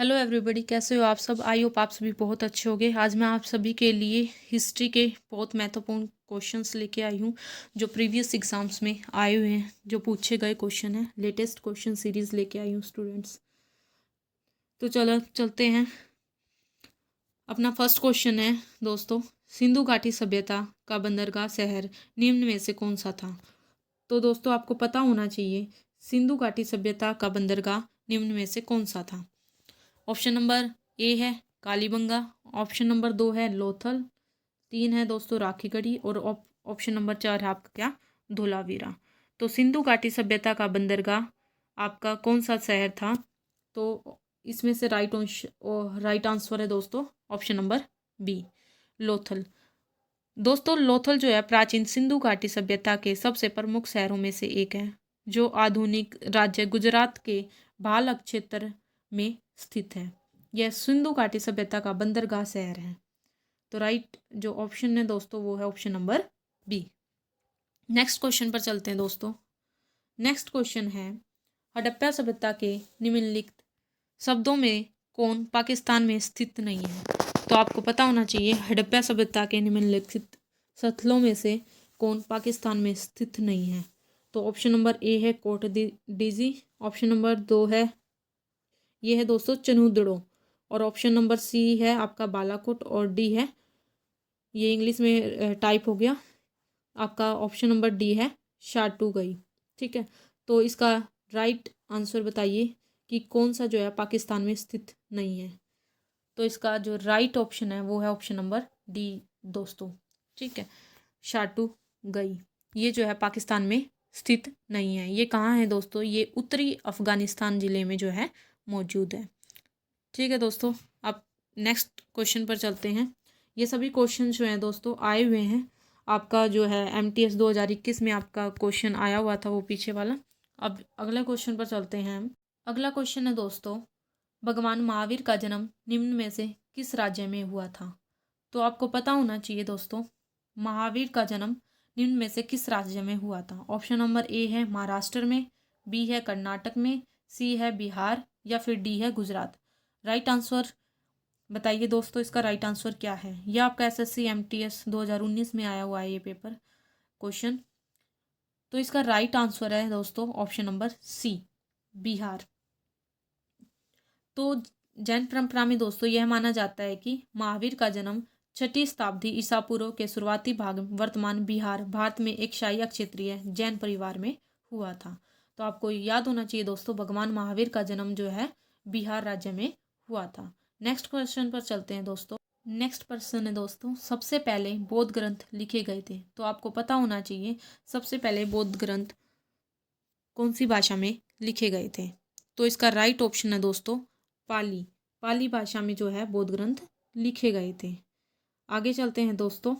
Hello everybody, कैसे हो आप सब। आई होप आप सभी बहुत अच्छे होंगे। आज मैं आप सभी के लिए हिस्ट्री के बहुत महत्वपूर्ण क्वेश्चंस लेके आई हूँ जो प्रीवियस एग्जाम्स में आए हुए हैं, जो पूछे गए क्वेश्चन हैं। लेटेस्ट क्वेश्चन सीरीज लेके आई हूँ स्टूडेंट्स। तो चलो चलते हैं। अपना फर्स्ट क्वेश्चन है दोस्तों, सिंधु घाटी सभ्यता का बंदरगाह शहर निम्न में से कौन सा था। तो दोस्तों आपको पता होना चाहिए सिंधु घाटी सभ्यता का बंदरगाह निम्न में से कौन सा था। ऑप्शन नंबर ए है कालीबंगा, ऑप्शन नंबर 2 है लोथल, 3 है दोस्तों राखीगढ़ी और ऑप्शन नंबर 4 है आपका क्या, धोलावीरा। तो सिंधु घाटी सभ्यता का बंदरगाह आपका कौन सा शहर था। तो इसमें से राइट आंसर है दोस्तों ऑप्शन नंबर बी, लोथल। दोस्तों लोथल जो है प्राचीन सिंधु घाटी सभ्यता के सबसे प्रमुख शहरों में से एक है, जो आधुनिक राज्य गुजरात के भालक क्षेत्र में स्थित है। यह सिंधु घाटी सभ्यता का बंदरगाह शहर है। तो राइट जो ऑप्शन है दोस्तों वो है option number B. Next question पर चलते हैं दोस्तों। नेक्स्ट क्वेश्चन है, हड़प्पा सभ्यता के निम्नलिखित शब्दों में कौन पाकिस्तान में स्थित नहीं है। तो आपको पता होना चाहिए हड़प्पा सभ्यता के निम्नलिखित स्थलों में से कौन पाकिस्तान में स्थित नहीं है। तो ऑप्शन नंबर ए है कोट डीजी, ऑप्शन नंबर 2 है ये है दोस्तों चनूदड़ो, और ऑप्शन नंबर सी है आपका बालाकोट, और डी है ये इंग्लिश में टाइप हो गया आपका ऑप्शन नंबर डी है शाटूगई। ठीक है, तो इसका राइट आंसर बताइए कि कौन सा जो है पाकिस्तान में स्थित नहीं है। तो इसका जो राइट ऑप्शन है वो है ऑप्शन नंबर डी दोस्तों। ठीक है, शाटूगई ये जो है पाकिस्तान में स्थित नहीं है। ये कहाँ है दोस्तों, ये उत्तरी अफगानिस्तान ज़िले में जो है मौजूद है। ठीक है दोस्तों, अब नेक्स्ट क्वेश्चन पर चलते हैं। ये सभी क्वेश्चन जो हैं दोस्तों आए हुए हैं आपका जो है MTS 2021 में आपका क्वेश्चन आया हुआ था वो पीछे वाला। अब अगले क्वेश्चन पर चलते हैं हम। अगला क्वेश्चन है दोस्तों, भगवान महावीर का जन्म निम्न में से किस राज्य में हुआ था। तो आपको पता होना चाहिए दोस्तों महावीर का जन्म निम्न में से किस राज्य में हुआ था। ऑप्शन नंबर ए है महाराष्ट्र में, बी है कर्नाटक में, सी है बिहार, या फिर डी है गुजरात। राइट आंसर बताइए दोस्तों, इसका राइट आंसर क्या है। यह आपका SSC MTS 2019 में आया हुआ है ये पेपर क्वेश्चन। तो इसका राइट आंसर है दोस्तों ऑप्शन नंबर सी, बिहार। तो जैन परंपरा में दोस्तों यह माना जाता है कि महावीर का जन्म 6ठी शताब्दी ईसा पूर्व के शुरुआती भाग वर्तमान बिहार भारत में एक शाही क्षेत्रीय जैन परिवार में हुआ था। तो आपको याद होना चाहिए दोस्तों भगवान महावीर का जन्म जो है बिहार राज्य में हुआ था। नेक्स्ट क्वेश्चन पर चलते हैं दोस्तों। नेक्स्ट प्रश्न है दोस्तों, सबसे पहले बौद्ध ग्रंथ लिखे गए थे। तो आपको पता होना चाहिए सबसे पहले बौद्ध ग्रंथ कौन सी भाषा में लिखे गए थे। तो इसका राइट ऑप्शन है दोस्तों पाली। पाली भाषा में जो है बौद्ध ग्रंथ लिखे गए थे। आगे चलते हैं दोस्तों।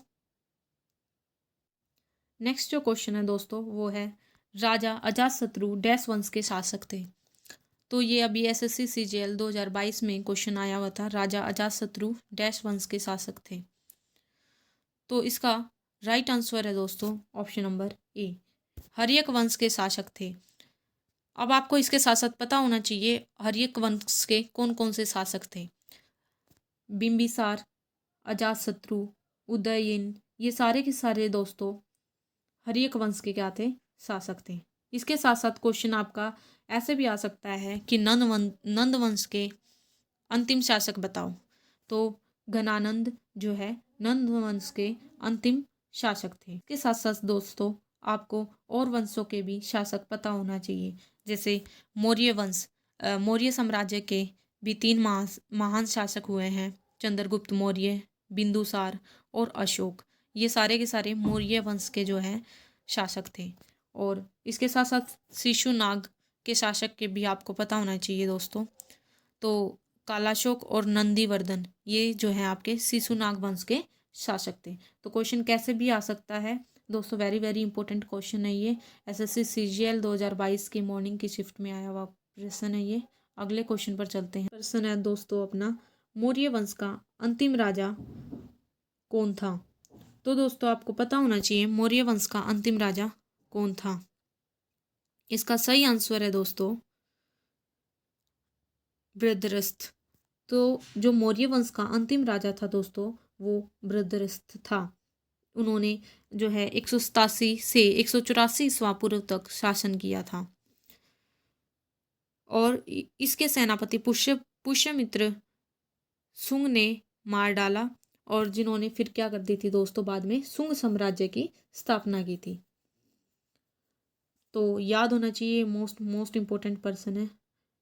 नेक्स्ट जो क्वेश्चन है दोस्तों वो है, राजा अजातशत्रु डैश वंश के शासक थे। तो ये अभी SSC CGL 2022 में क्वेश्चन आया हुआ था, राजा अजातशत्रु डैश वंश के शासक थे। तो इसका राइट आंसर है दोस्तों ऑप्शन नंबर ए, हर्यक वंश के शासक थे। अब आपको इसके साथ साथ पता होना चाहिए हर्यक वंश के कौन कौन से शासक थे। बिंबिसार, अजातशत्रु, उदयन, ये सारे के सारे दोस्तों हर्यक वंश के क्या थे, शासक थे। इसके साथ साथ क्वेश्चन आपका ऐसे भी आ सकता है कि नंद वंश के अंतिम शासक बताओ। तो घनानंद जो है नंद वंश के अंतिम शासक थे। इसके साथ साथ दोस्तों आपको और वंशों के भी शासक पता होना चाहिए, जैसे मौर्य वंश, मौर्य साम्राज्य के भी 3 महान शासक हुए हैं, चंद्रगुप्त मौर्य, बिंदुसार और अशोक। ये सारे के सारे मौर्य वंश के जो हैं शासक थे। और इसके साथ साथ शिशुनाग के शासक के भी आपको पता होना चाहिए दोस्तों। तो कालाशोक और नंदीवर्धन ये जो है आपके शिशुनाग वंश के शासक थे। तो क्वेश्चन कैसे भी आ सकता है दोस्तों, वेरी वेरी इंपॉर्टेंट क्वेश्चन है ये। SSC CGL 2022 की मॉर्निंग की शिफ्ट में आया हुआ प्रश्न है ये। अगले क्वेश्चन पर चलते हैं। प्रश्न है दोस्तों अपना, मौर्य वंश का अंतिम राजा कौन था। तो दोस्तों आपको पता होना चाहिए मौर्य वंश का अंतिम राजा कौन था। इसका सही आंसर है दोस्तों बृहद्रथ। तो जो मौर्य वंश का अंतिम राजा था दोस्तों वो बृहद्रथ था। उन्होंने जो है 187 से 184 ईस्वा पूर्व तक शासन किया था। और इसके सेनापति पुष्यमित्र सुंग ने मार डाला, और जिन्होंने फिर क्या कर दी थी दोस्तों, बाद में सुंग साम्राज्य की स्थापना की थी। तो याद होना चाहिए, मोस्ट इम्पोर्टेंट पर्सन है,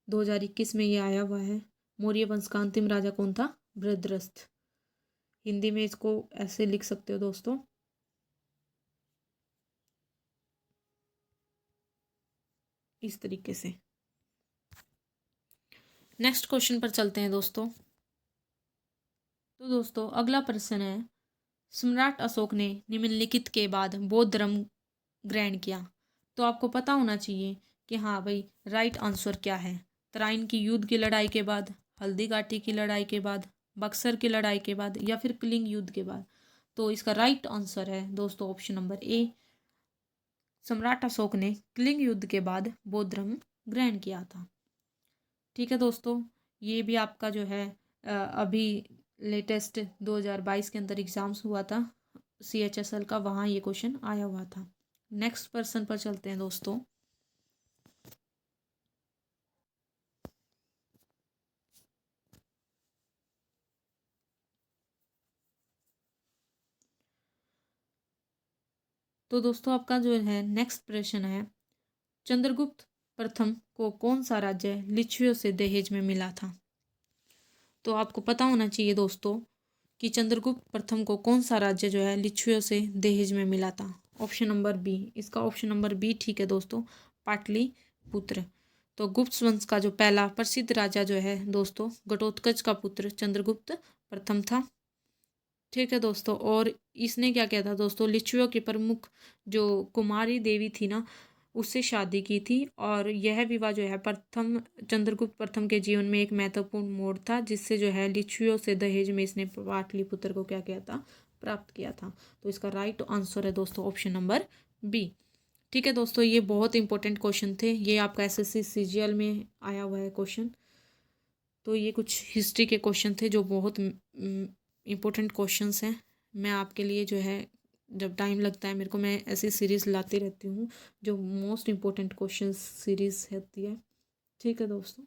2021 में ये आया हुआ है। मौर्य वंश का अंतिम राजा कौन था? बृहद्रथ। हिंदी में इसको ऐसे लिख सकते हो दोस्तों, इस तरीके से। नेक्स्ट क्वेश्चन पर चलते हैं दोस्तों। तो दोस्तों अगला प्रश्न है, सम्राट अशोक ने निम्नलिखित के बाद बौद्ध धर्म ग्रहण किया। तो आपको पता होना चाहिए कि हाँ भाई, राइट आंसर क्या है। तराइन की युद्ध की लड़ाई के बाद, हल्दी घाटी की लड़ाई के बाद, बक्सर की लड़ाई के बाद, या फिर कलिंग युद्ध के बाद। तो इसका राइट आंसर है दोस्तों ऑप्शन नंबर ए, सम्राट अशोक ने कलिंग युद्ध के बाद बौद्ध धर्म ग्रहण किया था। ठीक है दोस्तों, ये भी आपका जो है अभी लेटेस्ट 2022 के अंदर एग्जाम्स हुआ था CHSL का, वहाँ ये क्वेश्चन आया हुआ था। नेक्स्ट पर्सन पर चलते हैं दोस्तों। तो दोस्तों आपका जो है नेक्स्ट प्रश्न है, चंद्रगुप्त प्रथम को कौन सा राज्य लिच्छवियों से दहेज में मिला था। तो आपको पता होना चाहिए दोस्तों कि चंद्रगुप्त प्रथम को कौन सा राज्य जो है लिच्छवियों से दहेज में मिला था। ऑप्शन नंबर बी, इसका ऑप्शन नंबर बी ठीक है दोस्तों, पाटलिपुत्र। तो गुप्त वंश का जो पहला प्रसिद्ध राजा जो है दोस्तों, घटोत्कच का पुत्र चंद्रगुप्त प्रथम था। ठीक है दोस्तों, और इसने क्या किया था दोस्तों, लिच्छवियों की प्रमुख जो कुमारी देवी थी ना, उससे शादी की थी। और यह विवाह जो है प्रथम चंद्रगुप्त प्रथम के जीवन में एक महत्वपूर्ण मोड़ था, जिससे जो है लिच्छवियों से दहेज में इसने पाटलिपुत्र को क्या किया था, प्राप्त किया था। तो इसका राइट आंसर है दोस्तों ऑप्शन नंबर बी। ठीक है दोस्तों, ये बहुत इंपॉर्टेंट क्वेश्चन थे, ये आपका SSC CGL में आया हुआ है क्वेश्चन। तो ये कुछ हिस्ट्री के क्वेश्चन थे जो बहुत इम्पोर्टेंट क्वेश्चंस हैं। मैं आपके लिए जो है, जब टाइम लगता है मेरे को, मैं ऐसी सीरीज़ लाती रहती हूँ जो मोस्ट इम्पोर्टेंट क्वेश्चंस सीरीज़ होती है। ठीक है दोस्तों।